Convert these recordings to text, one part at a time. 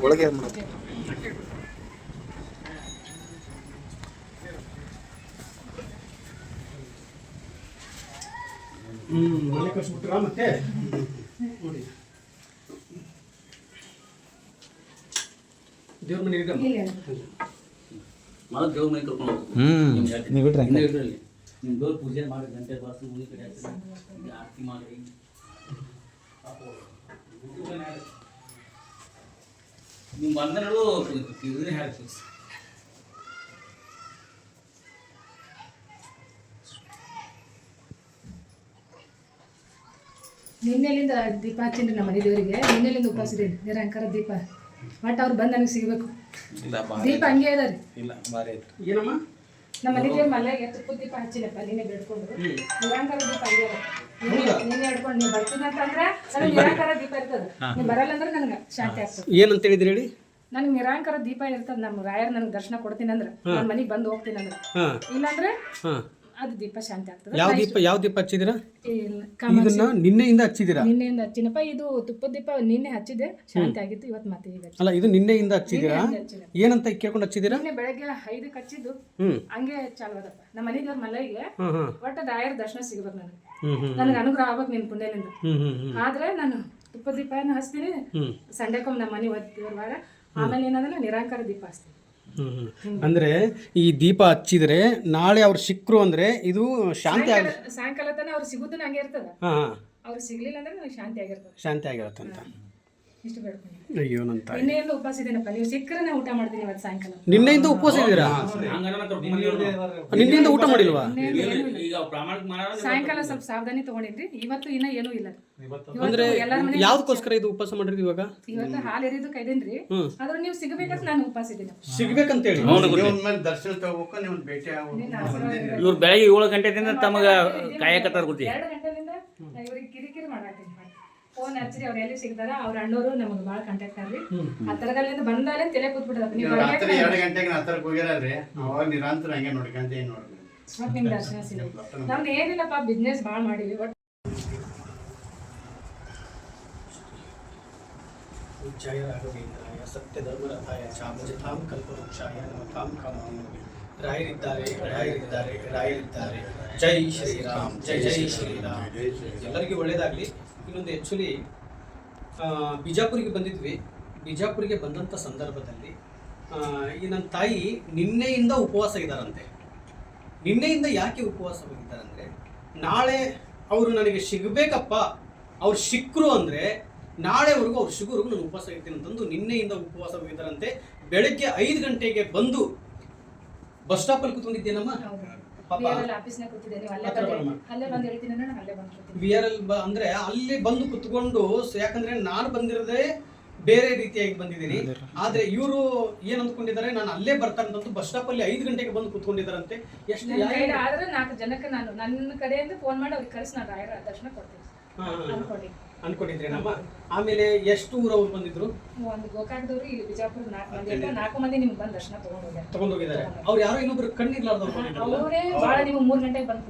ಒಳಗೆ ಮನೆ ಕಳ್ಸಿಬಿಟ್ರ ಮತ್ತೆ ನೋಡಿ ದೇವ್ರ ಮನೆ ಈಗ ದೇವ್ರ ಮನೆ ಕರ್ಕೊಂಡು ನೀವು ಬಿಡ್ರಿ ನಿಮ್ಮ ದೇವ್ರ ಪೂಜೆ ಮಾಡಿ ಗಂಟೆ ಬಾರಿಸಿ ಮುಗಿ ಕಡೆ ಆರತಿ ಮಾಡಿ ನಿಮ್ಮ ಬಂಧನಗಳು ಇದನ್ನೇ ಹಾಕಿ ನಿನ್ನೆಲಿಂದ ದೀಪ ಹಚ್ಚಿನ್ರಿ ನಮ್ಮ ಮನೆ ದೇವರಿಗೆ ನಿನ್ನೆಲಿಂದ ಉಪವಾಸ ಇದೆ ನಿರಂಕಾರ ದೀಪ ಬಟ್ ಅವ್ರು ಬಂದು ನನಗೆ ಸಿಗಬೇಕು ದೀಪ ಹಂಗೆ ಅದ ರೀ ಏನಮ್ಮ ನಮ್ಮ ಮನೆ ದೇವ್ರ ಮಲ್ಲಾಗೆ ತುಪ್ಪದ ದೀಪ ಹಚ್ಚಿನಪ್ಪ ನಿನ್ನೆ ಬೇಡ್ಕೊಂಡು ನಿರಂಕಾರ ದೀಪ ಹಂಗೆ ಅದ ನಿನ್ನೆ ಹಿಡ್ಕೊಂಡು ನೀವು ಬರ್ತೀನಂತಂದ್ರೆ ನನಗೆ ನಿರಂಕಾರ ದೀಪ ಇರ್ತದ ನೀವು ಬರಲ್ಲ ಅಂದ್ರೆ ನನಗೆ ಶಾಂತಿ ಆಗ್ತದೆ ಏನಂತ ಹೇಳಿದ್ರಿ ಹೇಳಿ ನನಗೆ ನಿರಂಕಾರ ದೀಪ ಇರ್ತದ ನಮ್ಮ ರಾಯರ್ ನನಗೆ ದರ್ಶನ ಕೊಡ್ತೀನಿ ಅಂದ್ರೆ ನನ್ನ ಮನೆಗೆ ಬಂದು ಹೋಗ್ತೀನಿ ಅಂದ್ರೆ ಇಲ್ಲಾಂದ್ರೆ ಅದು ದೀಪ ಶಾಂತಿ ಆಗ್ತದೆ ಯಾವ ದೀಪ ಹಚ್ಚಿದಿರಾ ಇದನ್ನ ನಿನ್ನೆಯಿಂದ ಹಚ್ಚಿದಿರಾ ನಿನ್ನೆಯಿಂದ ಹಚ್ಚಿನಪ್ಪ ಇದು ತುಪ್ಪದ ದೀಪ ನಿನ್ನೆ ಹಚ್ಚಿದೆ ಶಾಂತಿ ಆಗಿತ್ತು ಇವತ್ತು ಮತ್ತೆ ಈಗ ಅಲ್ಲ ಇದು ನಿನ್ನೆಯಿಂದ ಹಚ್ಚಿದಿರಾ ಏನಂತ ಕೇಳ್ಕೊಂಡು ಹಚ್ಚಿದಿರಾ ನಿನ್ನೆ ಬೆಳಗ್ಗೆ 5ಕ್ಕೆ ಹಚ್ಚಿದ್ದು ಹಂಗೆ ಚಾಲು ಅದಪ್ಪ ನಮ್ಮ ಮನೆ ದೇವ್ರ ಮಲ್ಲಿಗೆ ಒಟ್ಟು ರಾಯರ ದರ್ಶನ ಸಿಗ್ಬೇಕು ನನಗೆ ಅನುಗ್ರಹ ಆಗ್ಬೇಕು ನಿನ್ ಪುಣ್ಯದಿಂದ ಆದ್ರೆ ನಾನು ತುಪ್ಪದ ದೀಪನ ಹಚ್ತೀನಿ ಸಂಡೆಕೊಮ್ಮೆ ನಮ್ಮ ಮನೆ ದೇವ್ರವಾಗ ಆಮೇಲೆ ಏನಂದ್ರೆ ನಿರಾಂಕಾರ ದೀಪ ಹಚ್ತೀನಿ ಅಂದ್ರೆ ಈ ದೀಪ ಹಚ್ಚಿದ್ರೆ ನಾಳೆ ಅವ್ರು ಸಿಕ್ಕರು ಅಂದ್ರೆ ಇದು ಶಾಂತಿ ಸಾಯಂಕಾಲ ತನ ಅವ್ರು ಸಿಗುದು ಹಂಗೆ ಇರ್ತದ ಅವ್ರು ಸಿಗ್ಲಿಲ್ಲ ಅಂದ್ರೆ ನನಗೆ ಶಾಂತಿ ಆಗಿರ್ತದೆ ಶಾಂತಿ ಆಗಿರತ್ತಂತ ಇಷ್ಟು ಬೇಡ್ಕೊಂಡು ಅಯ್ಯೋ ನನ್ನ ನಿನ್ನೆಯಿಂದ ಉಪವಾಸ ಇದೀನಪ್ಪ ನೀವು ಸಿಕ್ಕರೆ ನಾ ಊಟ ಮಾಡ್ತೀನಿ ಇವತ್ತು ಸಾಯಂಕಾಲ ನಿನ್ನೆಯಿಂದ ಉಪವಾಸ ಇದ್ದೀರಾ ನಿನ್ನೆಯಿಂದ ಊಟ ಮಾಡಿಲ್ವಾ ಸಾಯಂಕಾಲ ಸ್ವಲ್ಪ ಸಾವಧಾನಿ ತಗೊಂಡಿದ್ರಿ ಇವತ್ತು ಇನ್ನ ಏನೂ ಇಲ್ಲ ಅಂದ್ರೆ ಯಾವ್ದಕ್ಕೋಸ್ಕರ ಇದು ಉಪವಾಸ ಮಾಡಿದ್ರಿ ಇವಾಗ ಇವತ್ತು ಹಾಲು ಎರಿದು ಕೈದೇನ್ರಿ ಆದ್ರೆ ನೀವು ಸಿಗಬೇಕಂತ ನಾನು ಉಪವಾಸ ಇದ್ದೀನಿ ಸಿಗ್ಬೇಕಂತೇಳಿ ದರ್ಶನ ತಗೋಬೇಕು ನೀವು ಭೇಟಿ ಇವ್ರು ಬೆಳಗ್ಗೆ 7 ಗಂಟೆದಿಂದ ತಮಗ ಕಾಯಕತ್ತಾರ ಗೊತ್ತಿ 2 ಗಂಟೆಯಿಂದ ಇವ್ರಿಗೆ ಕಿರಿಕಿರಿ ಮಾಡಾತೀನಿ ಫೋನ್ ಹಚ್ಚಿರಿ ಅವ್ರು ಎಲ್ಲಿ ಸಿಗ್ತಾರ ಅವ್ರ ಅಣ್ಣವರು ನಮಗೆ ಭಾಳ ಕಾಂಟ್ಯಾಕ್ಟ್ ಆಗ್ರಿ ಆ ತರಗಲ್ಲಿಂದ ಬಂದಾಲೆ ತಲೆ ಕೂತ್ಬಿಟ್ಟದ ನೀವು ರಾತ್ರಿ 2 ಗಂಟೆಗೆ ಹತ್ತರಕ್ಕೆ ಹೋಗ್ಯಾರಲ್ರಿ ಅವಾಗ ನಿರಂತರ ಹಂಗೆ ನೋಡ್ಕೊಂತ ಏನು ನೋಡ್ರಿ ಮತ್ತೆ ನಿಮ್ಗೆ ದರ್ಶನ ಸಿಗುತ್ತೆ ನಮ್ದು ಏನಿಲ್ಲಪ್ಪ ಬಿಸ್ನೆಸ್ ಭಾಳ ಮಾಡಿವಿ ಬಟ್ ಜಯ ರಾಘವೇಂದ್ರಾಯ ಸತ್ಯ ಧರ್ಮರಥಾಯ ಚಾಮಜತಾಂ ಕಲ್ಪವೃಕ್ಷಾಯ ನಮತಾಂ ಕಾಮಧೇನವೇ ರಾಯರಿದ್ದಾರೆ ರಾಯರಿದ್ದಾರೆ ರಾಯರಿದ್ದಾರೆ ಜೈ ಶ್ರೀರಾಮ್ ಜೈ ಜೈ ಶ್ರೀರಾಮ್ ಎಲ್ಲರಿಗೂ ಒಳ್ಳೇದಾಗಲಿ ಇನ್ನೊಂದು ಆ್ಯಕ್ಚುಲಿ ಬಿಜಾಪುರಿಗೆ ಬಂದಿದ್ವಿ ಬಿಜಾಪುರಿಗೆ ಬಂದಂಥ ಸಂದರ್ಭದಲ್ಲಿ ಈ ನನ್ನ ತಾಯಿ ನಿನ್ನೆಯಿಂದ ಉಪವಾಸ ಇದ್ದಾರಂತೆ ನಿನ್ನೆಯಿಂದ ಯಾಕೆ ಉಪವಾಸವಾಗಿದ್ದಾರಂದರೆ ನಾಳೆ ಅವರು ನನಗೆ ಸಿಗಬೇಕಪ್ಪ ಅವ್ರು ಸಿಕ್ಕರು ಅಂದರೆ ನಾಳೆವರೆಗೂ ಅವ್ರು ಸಿಗೋವರೆಗೂ ನಾನು ಉಪವಾಸ ಇರ್ತೀನಿ ಅಂತಂದು ನಿನ್ನೆಯಿಂದ ಉಪವಾಸವಾಗಿದ್ದಾರಂತೆ ಬೆಳಗ್ಗೆ 5 ಗಂಟೆಗೆ ಬಂದು ಬಸ್ ಸ್ಟಾಪಲ್ಲಿ ಕೂತ್ಕೊಂಡಿದ್ದೇನಮ್ಮ ಅಂದ್ರೆ ಅಲ್ಲಿ ಬಂದು ಕುತ್ಕೊಂಡು ಯಾಕಂದ್ರೆ ನಾನು ಬಂದಿರದೆ ಬೇರೆ ರೀತಿಯಾಗಿ ಬಂದಿದ್ದೀನಿ ಆದ್ರೆ ಇವರು ಏನ್ ಅಂದ್ಕೊಂಡಿದ್ದಾರೆ ನಾನು ಅಲ್ಲೇ ಬರ್ತಾರಂತಂದು ಬಸ್ ಸ್ಟಾಪ್ ಅಲ್ಲಿ 5 ಗಂಟೆಗೆ ಬಂದು ಕುತ್ಕೊಂಡಿದ್ದಾರಂತೆ ಎಷ್ಟು ಆದ್ರೆ 4 ಜನಕ್ಕೆ ನಾನು ನನ್ನ ಕಡೆಯಿಂದ ಫೋನ್ ಮಾಡಿ ಅವ್ರಿಗೆ ಕಳಿಸಿ ನಾನು ರಾಯರ ದರ್ಶನ ಕೊಡ್ತೀನಿ ಅನ್ಕೊಂಡಿದ್ರೇನಮ್ಮ ಆಮೇಲೆ ಎಷ್ಟು ಊರವ್ರು ಬಂದಿದ್ರು ಒಂದು ಗೋಕಾಕದವ್ರು ಇಲ್ಲಿ ಬಿಜಾಪುರ 4 ಮಂದಿ ನಿಮ್ಗೆ ಬಂದು ದರ್ಶನ ತಗೊಂಡು ಹೋಗಿದ್ದಾರೆ ಅವ್ರು ಯಾರೋ ಇನ್ನೊಬ್ರು ಕಣ್ಣಿರ್ಲಾರ್ದವ್ರು ಅವರೇ ಭಾಳ ನೀವು 3 ಗಂಟೆಗೆ ಬಂದು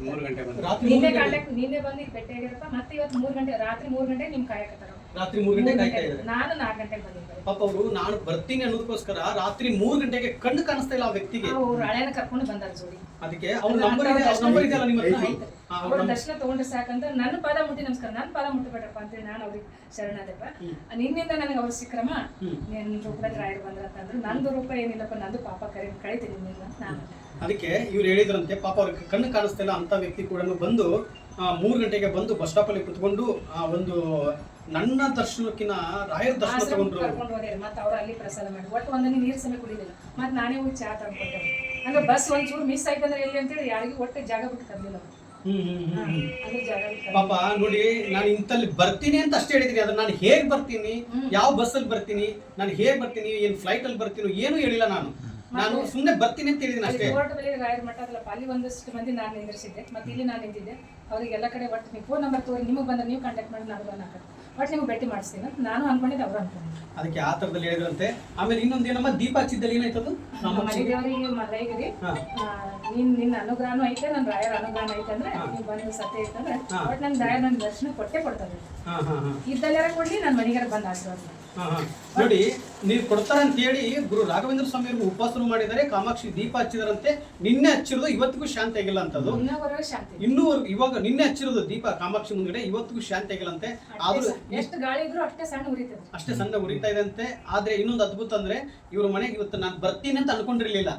ನಿನ್ನೆ ಕಾಂಟ್ಯಾಕ್ಟ್ ನಿನ್ನೆ ಬಂದು ಈಗ ಭೇಟಿ ಆಗಿರಪ್ಪ ಮತ್ತೆ ಇವತ್ತು 3 ಗಂಟೆ ರಾತ್ರಿ 3 ಗಂಟೆಗೆ ನಿಮ್ ಕಾಯಕತ್ತಾರ ರಾತ್ರಿ 3 ಗಂಟೆಗೆ ಕಾಯ್ತಾ ಇದ್ದಾರೆ ನಾನು 4 ಗಂಟೆಗೆ ಬಂದಿದ್ದೆ ಪಾಪ ಅವರು ನಾನು ಬರ್ತೀನಿ ಅನ್ನೋದಕ್ಕೋಸ್ಕರ ರಾತ್ರಿ 3 ಗಂಟೆಗೆ ಕಣ್ಣು ಕಾಣಿಸ್ತಾ ಇಲ್ಲ ಆ ವ್ಯಕ್ತಿಗೆ ಅವ್ರು ಹಳೆಯನ್ನ ಕರ್ಕೊಂಡು ಬಂದಾರ ಜೋಡಿ ಅದಕ್ಕೆ ಅವ್ರ ನಂಬರ್ ಇದೆಯಲ್ಲ ನಿಮ್ಮ ಅವ್ರ ದರ್ಶನ ತಗೊಂಡ್ರೆ ಸಾಕಂತ ನನ್ನ ಪಾದ ಮುಟ್ಟಿ ನಮಸ್ಕಾರ ನನ್ನ ಪಾದ ಮುಟ್ಟಬೇಡಪ್ಪ ಅಂತೇಳಿ ನಾನು ಅವ್ರಿಗೆ ಶರಣಾದೆಪ್ಪ ನಿನ್ನಿಂದ ನನಗೆ ಅವ್ರು ಸಿಕ್ರಮ್ಮ ನಿನ್ನ ರೂಪದಾಗ ರಾಯರು ಬಂದ್ರ ಅಂತಂದ್ರು ನಂದು ರೂಪ ಏನಿಲ್ಲಪ್ಪ ನಂದು ಪಾಪ ಕಳಿತೀನಿ ನಿನ್ನಿಂದ ನಾನು ಅದಕ್ಕೆ ಇವ್ರು ಹೇಳಿದ್ರಂತೆ ಪಾಪ ಅವ್ರಿಗೆ ಕಣ್ಣು ಕಾಣಿಸ್ತಾ ಇಲ್ಲ ಅಂತ ವ್ಯಕ್ತಿ ಕೂಡ ಬಂದು 3 ಗಂಟೆಗೆ ಬಂದು ಬಸ್ ಸ್ಟಾಪ್ ಅಲ್ಲಿ ಕುತ್ಕೊಂಡು ಒಂದು ನನ್ನ ದರ್ಶನಕ್ಕಿಂತ ರಾಯರ ದರ್ಶನ ತಗೊಂಡ್ರು ಮತ್ತೆ ಅವ್ರು ಅಲ್ಲಿ ಪ್ರಸಾದ ಮಾಡಿ ಒಟ್ಟು ಒಂದನೇ ನೀರು ಸಮಯ ಕುಡಿಲಿಲ್ಲ ಮತ್ತೆ ನಾನೇ ಹೋಗಿ ಚಾ ತಗೊಂಡ್ಕೊಟ್ಟೆ ಅಂದ್ರೆ ಬಸ್ ಒಂಚೂರು ಮಿಸ್ ಆಯ್ತಂದ್ರೆ ಎಲ್ಲಿ ಅಂತೇಳಿ ಯಾರಿಗೂ ಒಟ್ಟೆ ಜಾಗ ಬಿಟ್ಟು ಕರ್ಲಿಲ್ಲ ಪಾಪ ನೋಡಿ ನಾನು ಇಂತಲ್ಲಿ ಬರ್ತೀನಿ ಅಂತ ಅಷ್ಟೇ ಹೇಳಿದೀನಿ ಅದ್ರ ನಾನು ಹೇಗ್ ಬರ್ತೀನಿ ಯಾವ ಬಸ್ ಅಲ್ಲಿ ಬರ್ತೀನಿ ನಾನು ಹೇಗ್ ಬರ್ತೀನಿ ಏನ್ ಫ್ಲೈಟ್ ಅಲ್ಲಿ ಬರ್ತೀನಿ ಏನು ಹೇಳಿಲ್ಲ ನಾನು ಸುಮ್ಮನೆ ಬರ್ತೀನಿ ಅಂತ ಹೇಳಿದೀನಿ ಅಷ್ಟೇ ರಾಯರ ಮಠ ಅದಲ್ಲಪ್ಪ ಅಲ್ಲಿ ಒಂದಷ್ಟು ಮಂದಿ ನಾನು ನಿಂದಿರಿಸಿದ್ದೆ ಮತ್ತೆ ಇಲ್ಲಿ ನಾನು ನಿಂತಿದ್ದೆ ಅವ್ರಿಗೆ ಎಲ್ಲ ಕಡೆ ಒಟ್ಟು ನೀವು ಫೋನ್ ನಂಬರ್ ತೋರಿ ನಿಮಗೆ ಬಂದ್ರೆ ನೀವು ಕಾಂಟ್ಯಾಕ್ಟ್ ಮಾಡಿ ನಾನು ಬಟ್ ನಿಮ್ಗೆ ಭೇಟಿ ಮಾಡಿಸ್ತೀನಿ ಅಂತ ನಾನು ಅನ್ಕೊಂಡಿದ್ದೆ, ಅವ್ರು ಅನ್ಕೊಂಡಿದ್ದೆ. ಅದಕ್ಕೆ ಆ ಥರದಲ್ಲಿ ಹೇಳಿದ್ರಂತೆ. ಆಮೇಲೆ ಇನ್ನೊಂದು ಏನಮ್ಮ, ದೀಪ ಹಚ್ಚಿದ್ದಲ್ಲಿ ಏನಾಯ್ತದು? ಮನೆ ದೇವರಿಗೆ ಮಲ್ಲೈಗಿರಿ ನಿನ್ನ ಅನುಗ್ರಹನೂ ಐತೆ, ನನ್ನ ರಾಯರ ಅನುಗ್ರಹನೂ ಐತೆ ಅಂದ್ರೆ ನೀವು ಬಂದು ಸತ್ಯ ಐತಂದ್ರೆ ಬಟ್ ನನ್ ರಾಯರ್ ನನ್ ದರ್ಶನ ಕೊಟ್ಟೆ ಕೊಡ್ತಾರೆ. ಇದ್ದಲ್ಲಾರ ಕೊಡ್ಲಿ ನನ್ನ ಮನೆಗಾರ ಬಂದು ಆಶೀರ್ವಾದ. ನೋಡಿ, ನೀವು ಕೊಡ್ತಾರೆ ಅಂತ ಹೇಳಿ ಗುರು ರಾಘವೇಂದ್ರ ಸ್ವಾಮಿ ಅವರು ಉಪವಾಸನು ಮಾಡಿದ್ದಾರೆ, ಕಾಮಾಕ್ಷಿ ದೀಪ ಹಚ್ಚಿದಾರಂತೆ. ನಿನ್ನೆ ಹಚ್ಚಿರೋದು ಇವತ್ತಿಗೂ ಶಾಂತಿ ಆಗಿಲ್ಲ ಅಂತದ್ದು. ಇನ್ನೂವರೆಗೂ ಇವಾಗ ನಿನ್ನೆ ಹಚ್ಚಿರೋದು ದೀಪ ಕಾಮಾಕ್ಷಿ ಮುಂದ್ಗಡೆ ಇವತ್ತಿಗೂ ಶಾಂತಿ ಆಗಿಲ್ಲಂತೆ. ಆದ್ರೂ ಎಷ್ಟು ಗಾಳಿ ಇದ್ರು ಅಷ್ಟೇ ಸಣ್ಣ ಉರಿತದೆ, ಅಷ್ಟೇ ಸಣ್ಣ ಉರಿತಾ ಇದೆ ಅಂತೆ. ಆದ್ರೆ ಇನ್ನೊಂದು ಅದ್ಭುತ ಅಂದ್ರೆ ಇವ್ರ ಮನೆಗೆ ಇವತ್ತು ನಾನು ಬರ್ತೀನಿ ಅಂತ ಅನ್ಕೊಂಡಿರ್ಲಿಲ್ಲ.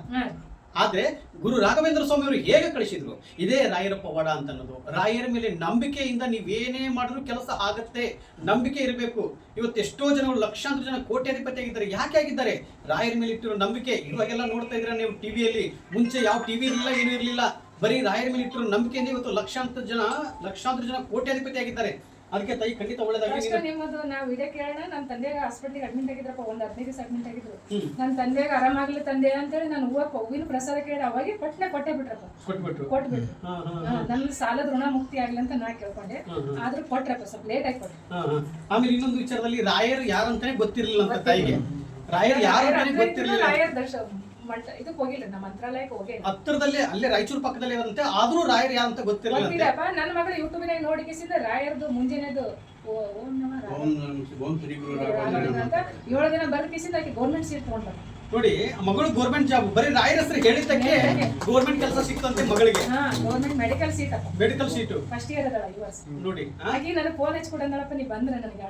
ಆದ್ರೆ ಗುರು ರಾಘವೇಂದ್ರ ಸ್ವಾಮಿ ಅವರು ಹೇಗೆ ಕಳಿಸಿದ್ರು, ಇದೇ ರಾಯರ ಪವಾಡ ಅಂತ ಅನ್ನೋದು. ರಾಯರ ಮೇಲೆ ನಂಬಿಕೆಯಿಂದ ನೀವೇನೇ ಮಾಡಿದ್ರು ಕೆಲಸ ಆಗತ್ತೆ, ನಂಬಿಕೆ ಇರಬೇಕು. ಇವತ್ತು ಎಷ್ಟೋ ಜನಗಳು ಲಕ್ಷಾಂತರ ಜನ ಕೋಟ್ಯಾಧಿಪತಿ ಆಗಿದ್ದಾರೆ. ಯಾಕೆ ಆಗಿದ್ದಾರೆ? ರಾಯರ ಮೇಲೆ ಇಟ್ಟಿರೋ ನಂಬಿಕೆ. ಇವಾಗೆಲ್ಲ ನೋಡ್ತಾ ಇದ್ರೆ ನೀವು ಟಿವಿಯಲ್ಲಿ, ಮುಂಚೆ ಯಾವ ಟಿವಿ ಇರಲಿಲ್ಲ, ಏನೂ ಇರಲಿಲ್ಲ, ಬರೀ ರಾಯರ ಮೇಲೆ ಇಟ್ಟಿರೋ ನಂಬಿಕೆಯಿಂದ ಇವತ್ತು ಲಕ್ಷಾಂತರ ಜನ ಕೋಟ್ಯಾಧಿಪತಿ ಆಗಿದ್ದಾರೆ. ಅದಕ್ಕೆ ತಾಯಿ ಖಂಡಿತ ಒಳ್ಳೆದಾಗಿ. ನಿಮ್ಮದು ನಾವು ವಿಡಿಯೋ ಕೇಳೋಣ. ನನ್ನ ತಂದೆಗೆ ಹಾಸ್ಪಿಟ್ಲಿಗೆ ಅಡ್ಮಿಟ್ ಆಗಿದ್ರಪ್ಪ, ಒಂದು 15 ದಿವಸ ಅಡ್ಮಿಟ್ ಆಗಿದ್ರು. ನನ್ನ ತಂದೆಗೆ ಆರಾಮಾಗ್ಲಿ ತಂದೆ ಅಂತೇಳಿ ನಾನು ಹೂವಿನ ಪ್ರಸಾದ ಕೇಳಿ ಅವಾಗ ಪಟ್ನೆ ಕೊಟ್ಟೆ ಬಿಟ್ರಪ್ಪ, ಕೊಟ್ಬಿಟ್ರು. ನನ್ನ ಸಾಲದ ಋಣ ಮುಕ್ತಿ ಆಗ್ಲಿ ಅಂತ ನಾ ಕೇಳ್ಕೊಂಡೆ, ಆದ್ರೂ ಕೊಟ್ರಪ್ಪ, ಸ್ವಲ್ಪ ಲೇಟ್ ಆಗಿ ಕೊಟ್ರು. ಆಮೇಲೆ ಇನ್ನೊಂದು ವಿಚಾರದಲ್ಲಿ ರಾಯರು ಯಾರಂತಾನೆ ಗೊತ್ತಿರ್ಲಿಲ್ಲ ಅಂತ ತಾಯಿಗೆ. ರಾಯರು ಯಾರಂತಾನೆ ಗೊತ್ತಿರ್ಲಿಲ್ಲ. ರಾಯರ್ ದರ್ಶನ ಇದಕ್ಕೆ ಹೋಗಿಲ್ಲ, ನಮ್ಮ ಮಂತ್ರಾಲಯಕ್ಕೆ ಹೋಗಿಲ್ಲ. ಹತ್ತಿರದಲ್ಲೇ ಅಲ್ಲೇ ರಾಯಚೂರು ಪಕ್ಕದಲ್ಲೇ ಇರಂತೆ, ಆದ್ರೂ ರಾಯರು ಯಾರಂತ ಗೊತ್ತಿರಲಿಲ್ಲ. ನನ್ನ ಮಗಳು ಯೂಟ್ಯೂಬ್ನಾಗ ನೋಡಿಕಿಸಿದ ರಾಯರ್ದು ಮುಂಜಾನೆದು ಓಂ ಶ್ರೀ ಗುರು ರಾಘವೇಂದ್ರ ಅಂತ 7 ದಿನ ಬರ್ಕಿಸಿದ ಆಕೆ ಗೌರ್ಮೆಂಟ್ ಸೀಟ್ ತಗೊಂಡ್ರ. ನೋಡಿ, ಮಗಳು ಗೌರ್ಮೆಂಟ್ ಜಾಬ್, ಬರೀ ರಾಯರ ಹೆಸರು ಹೇಳಿದ್ದಕ್ಕೆ ಗೌರ್ಮೆಂಟ್ ಕೆಲಸ ಸಿಕ್ತಂತೆ ಮಗಳಿಗೆ. ಗೌರ್ಮೆಂಟ್ ಮೆಡಿಕಲ್ ಸೀಟ್ ಅಪ್ಪ, ಮೆಡಿಕಲ್ ಸೀಟು ಫಸ್ಟ್ ಇಯರ್ ಅದಳ ಈ ವರ್ಷ. ನೋಡಿ, ಆಕಿ ನನಗೆ ಫೋನ್ ಹಚ್ಕೊಡಂದಳಪ್ಪ, ನೀ ಬಂದ್ರೆ ನನಗೆ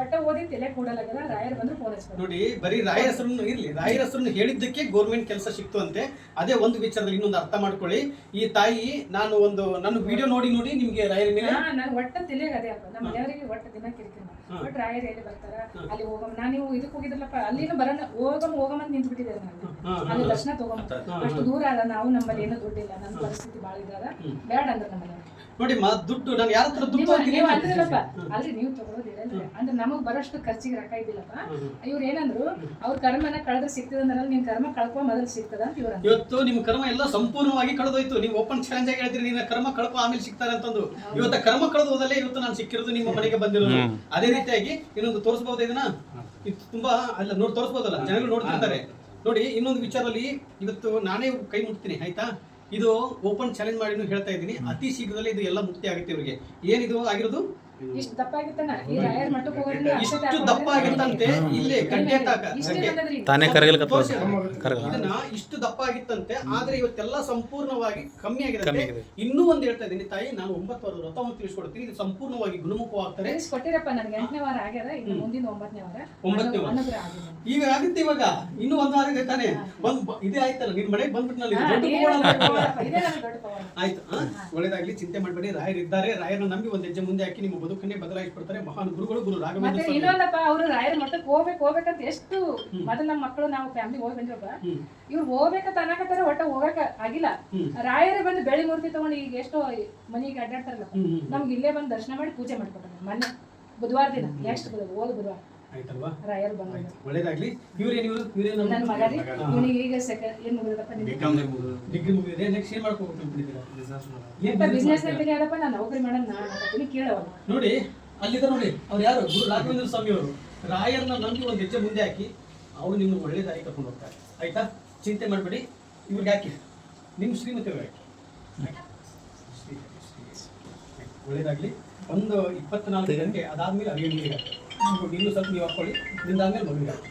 ಒಟ್ಟ ಓದಿ ತಲೆ ಕೂಡಲಾಗದ, ರಾಯರ್ ಬಂದ್ರೆ ಫೋನ್ ಹಚ್ಕೊಡ. ನೋಡಿ, ಬರೀ ರಾಯರ ಹೆಸರನ್ನು ಇರ್ಲಿ, ರಾಯರ ಹೆಸರನ್ನು ಹೇಳಿದ್ದಕ್ಕೆ ಗೌರ್ಮೆಂಟ್ ಕೆಲಸ ಸಿಕ್ತು ಅಂತೆ. ಅದೇ ಒಂದು ವಿಚಾರದಲ್ಲಿ ಇನ್ನೊಂದು ಅರ್ಥ ಮಾಡ್ಕೊಳ್ಳಿ. ಈ ತಾಯಿ ನನ್ನ ವಿಡಿಯೋ ನೋಡಿ ನಿಮ್ಗೆ ರಾಯರ ಮೇಲೆ ನಾನು ಒಟ್ಟ ತಲೆಗೆ ಅದೇ ಅಪ್ಪ, ನಮ್ಮ ಮನೆಯವರಿಗೆ ಒಟ್ಟ ದಿನ ಕಿರಿಕಿರಿ. ಬಟ್ ರಾಯರ್ ಎಲ್ಲಿ ಬರ್ತಾರ, ಅಲ್ಲಿ ಹೋಗಮ್. ನೀವು ಇದಕ್ಕೆ ಹೋಗಿದ್ರಲ್ಲಪ್ಪ, ಅಲ್ಲಿನೂ ಬರೋಣ, ಹೋಗಮ್ ಅಂತ ನಿಂತ್ಬಿಟ್ಟಿದೆ ನಾನು. ಅಲ್ಲಿ ದರ್ಶನ ತಗೊಂಡ್ ಅಷ್ಟು ದೂರ ಅದ, ನಾವು ನಮ್ಮಲ್ಲಿ ಏನೂ ದುಡ್ಡಿಲ್ಲ, ನನ್ನ ಪರಿಸ್ಥಿತಿ ಬಾಳ ಇದಾಗ ಬೇಡ ಅಂದ್ರೆ ನಮ್ಮ ಮನೆಯವ್ರು. ನೋಡಿ, ದುಡ್ಡು ನಾನು ಯಾರ ಹತ್ರ ದುಡ್ಡು ನೀವು ಅಂದ್ರಲ್ಲಪ್ಪ, ಅಲ್ರಿ ನೀವು ತಗೊಳೋದಿಲ್ಲ ಅಂದ್ರೆ ನಮಗ್ ಬರೋಷ್ಟು ಖರ್ಚಿಗೆ ರೊಕ್ಕ ಇದ್ದಿಲ್ಲಪ್ಪ. ಇವ್ರು ಏನಂದ್ರು, ಅವ್ರ ಕರ್ಮನ ಕಳೆದ್ರೆ ಸಿಗ್ತದಂದ್ರಲ್ಲ, ನಿನ್ ಕರ್ಮ ಕಳ್ಕೊ ಮೊದಲು ಸಿಗ್ತದ ಅಂತ ಇವ್ರ. ಇವತ್ತು ನಿಮ್ ಕರ್ಮ ಎಲ್ಲ ಸಂಪೂರ್ಣವಾಗಿ ಕಳೆದೋಯ್ತು. ನೀವು ಓಪನ್ ಚಾಲೆಂಜ್ ಆಗಿ ಹೇಳಿದ್ರಿ, ನಿನ್ನ ಕರ್ಮ ಕಳ್ಕೊ ಆಮೇಲೆ ಸಿಗ್ತಾರೆ ಅಂತಂದು. ಇವತ್ತು ಕರ್ಮ ಕಳೆದು ಹೋದಲ್ಲೇ ಇವತ್ತು ನಾನು ಸಿಕ್ಕಿರೋದು, ನಿಮ್ಮ ಮನೆಗೆ ಬಂದಿರೋದು. ಅದೇ ರೀತಿಯಾಗಿ ಇನ್ನೊಂದು ತೋರಿಸಬಹುದು, ಇದನ್ನ ಇದು ತುಂಬಾ ಅಲ್ಲ ನೋಡಿ ತೋರಿಸಬಹುದಲ್ಲ, ಜನಗಳು ನೋಡ್ತಿರ್ತಾರೆ. ನೋಡಿ, ಇನ್ನೊಂದು ವಿಚಾರದಲ್ಲಿ ಇವತ್ತು ನಾನೇ ಕೈ ಮುಟ್ತೀನಿ, ಆಯ್ತಾ? ಇದು ಓಪನ್ ಚಾಲೆಂಜ್ ಮಾಡಿ ಹೇಳ್ತಾ ಇದ್ದೀನಿ, ಅತಿ ಶೀಘ್ರದಲ್ಲಿ ಇದು ಎಲ್ಲ ಮುಕ್ತಿ ಆಗುತ್ತೆ ಇವ್ರಿಗೆ. ಏನಿದು ಆಗಿರೋದು? ಇಷ್ಟು ದಪ್ಪ ಆಗಿತ್ತಣ್ಣ, ಈ ರಾಯರ್ ಮಠಕ್ಕೆ ಹೋಗೋದ್ರಿಂದ ಇಷ್ಟು ದಪ್ಪ ಆಗಿತ್ತಂತೆ. ಇಲ್ಲೇ ಗಂಟೆ ತಾನೇ ಇದನ್ನ ಇಷ್ಟು ದಪ್ಪ ಆಗಿತ್ತಂತೆ. ಆದ್ರೆ ಇವತ್ತೆಲ್ಲ ಸಂಪೂರ್ಣವಾಗಿ ಕಮ್ಮಿ ಆಗಿದೆ. ಇನ್ನೂ ಒಂದು ಹೇಳ್ತಾ ಇದ್ದೀನಿ ತಾಯಿ, ನಾನು 9 ವಾರದ ವ್ರತವನ್ನು ತಿಳಿಸ್ಕೊಡ್ತೀನಿ. ಇದು ಸಂಪೂರ್ಣವಾಗಿ ಗುಣಮುಖವಾಗ್ತಾರೆ. ಕೊಟ್ಟಿರಪ್ಪ, ನನಗೆ 8ನೇ ವಾರ ಆಗ್ಯದ, ಇನ್ನು ಮುಂದಿನ 9ನೇ ವಾರ ಈಗ ಆಗುತ್ತೆ. ಇವಾಗ ಇನ್ನೂ 1 ವಾರ ಇದೆ ತಾನೆ, ಇದೇ ಆಯ್ತಲ್ಲ, ನಿನ್ ಮನೆಗೆ ಬಂದ್ಬಿಟ್ಟು ಆಯ್ತು. ಒಳ್ಳೇದಾಗ್ಲಿ, ಚಿಂತೆ ಮಾಡ್ಬೇಡಿ. ರಾಯರ್ ಇದ್ದಾರೆ, ರಾಯರನ್ನ ನಂಬಿ ಒಂದ್ ಹೆಜ್ಜೆ ಮುಂದೆ ಹಾಕಿ ನಿಮ್ಮ ಬದುಕನ್ನೇ ಬದಲಾಯಿಸ್ಕೊಡ್ತಾರೆ ಮಹಾನ್ ಗುರುಗಳು, ಗುರು ರಾಘವೇಂದ್ರ ಸ್ವಾಮಿ. ಇನ್ನೊಂದಪ್ಪ, ಅವ್ರು ರಾಯರ ಮಠಕ್ಕೆ ಹೋಗ್ಬೇಕಂತ ಎಷ್ಟು ಮೊದಲು ನಮ್ಮ ಮಕ್ಕಳು ನಾವು ಫ್ಯಾಮಿಲಿ ಹೋಗಿ ಬಂದಿರಪ್ಪ, ಇವ್ರು ಹೋಗ್ಬೇಕಂತ ಅನ್ನಕತ್ತಾರ, ಒಟ್ಟ ಹೋಗಕ ಆಗಿಲ್ಲ. ರಾಯರೇ ಬಂದು ಬೆಳಿ ಮೂರ್ತಿ ತಗೊಂಡು ಈಗ ಎಷ್ಟೋ ಮನೆಗೆ ಅಡ್ಡಾಡ್ತಾರಲ್ಲ, ನಮ್ಗೆ ಇಲ್ಲೇ ಬಂದು ದರ್ಶನ ಮಾಡಿ ಪೂಜೆ ಮಾಡ್ಕೊಟ್ಟಾರ. ಮೊನ್ನೆ ಬುಧವಾರ ದಿನ, ನೆಕ್ಸ್ಟ್ ಬುಧವಾರ ಆಯ್ತಲ್ವಾ? ರಾಯರ್ ಬಂದ. ಒಳ್ಳೇದಾಗ್ಲಿ. ನನ್ನ ಮಗ ರೀ, ಇವನಿಗೆ ಈಗ ಏನ್ ಮುಗಿದಪ್ಪ, ಡಿಗ್ರಿ ಮುಗಿದಿದೆ. ನೆಕ್ಸ್ಟ್ ಏನ್ ಮಾಡ್ಕೋಬೇಕು? ಬಿಸ್ನೆಸ್ ಅದಪ್ಪ, ನಾನು ನೌಕರಿ ಮಾಡೋದು ನಾನು ಕೇಳವ. ನೋಡಿ, ಅಲ್ಲಿದ್ದ ನೋಡಿ, ಅವ್ರು ಯಾರು? ಗುರು ರಾಘವೇಂದ್ರ ಸ್ವಾಮಿ ಅವರು. ರಾಯರ್ನ ನಂಬಿ ಒಂದು ಹೆಜ್ಜೆ ಮುಂದೆ ಹಾಕಿ ಅವರು ನಿಮ್ಗೆ ಒಳ್ಳೆ ದಾರಿ ಕರ್ಕೊಂಡು ಹೋಗ್ತಾರೆ. ಆಯ್ತಾ? ಚಿಂತೆ ಮಾಡಬೇಡಿ. ಇವ್ರಿಗೆ ಹಾಕಿ, ನಿಮ್ಮ ಶ್ರೀಮತಿ ಅವ್ರಿಗೆ ಹಾಕಿ. ಒಳ್ಳೇದಾಗ್ಲಿ. ಒಂದು 24 ಗಂಟೆ ಅದಾದ್ಮೇಲೆ ಅರಿಯಲ್ಲಿ ಇನ್ನೂ ಸ್ವಲ್ಪ ನೀವು ಹಾಕೊಳ್ಳಿ. ನಿಂದಾದ್ಮೇಲೆ ಮಗುವಿಗೆ ಹಾಕಿ.